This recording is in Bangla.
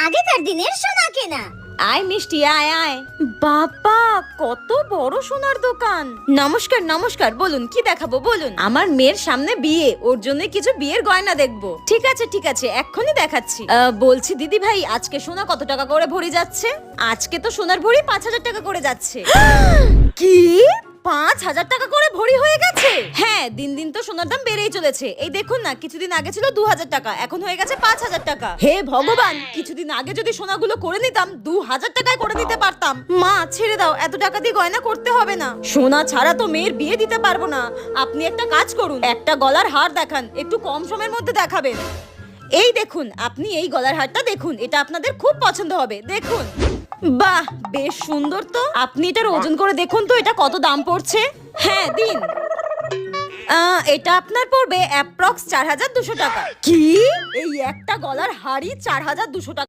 আগেকার দিনের সোনা কেনা। আয় মিষ্টি, আয় আয়। বাবা, কত বড় সোনার দোকান। নমস্কার নমস্কার, বলুন কি দেখাবো বলুন। আমার মেয়ের সামনে বিয়ে, ওর জন্য কিছু বিয়ের গয়না দেখবো। ঠিক আছে এক্ষুনি দেখাচ্ছি। বলছি দিদি ভাই, আজকে সোনা কত টাকা করে ভরি যাচ্ছে? আজকে তো সোনার ভরি 5,000 টাকা করে যাচ্ছে। কি, 5,000 টাকা করে ভরি হয়ে গেছে? হ্যাঁ, দিন দিন তো সোনার দাম বেড়েই চলেছে। এই দেখুন না, কিছুদিন আগে ছিল 2,000 টাকা, এখন হয়ে গেছে 5,000 টাকা। হে ভগবান, কিছুদিন আগে যদি সোনাগুলো করে নিতাম 2,000 টাকায় করে নিতে পারতাম। মা ছেড়ে দাও, এত টাকা দিয়ে গয়না করতে হবে না। সোনা ছাড়া তো মেয়ের বিয়ে দিতে পারবো না। আপনি একটা কাজ করুন, একটা গলার হার দেখান, একটু কম সময়ের মধ্যে দেখাবেন। এই দেখুন, আপনি এই গলার হারটা দেখুন, এটা আপনাদের খুব পছন্দ হবে। দেখুন, বাহ, বেশ সুন্দর তো। আপনি এটার ওজন করে দেখুন তো, এটা কত দাম পড়ছে। হ্যাঁ দিন। এটা আপনার পড়বে অ্যাপ্রক্স 4,200 টাকা। কি, এই একটা গলার হাড়ি 4,200 টাকা?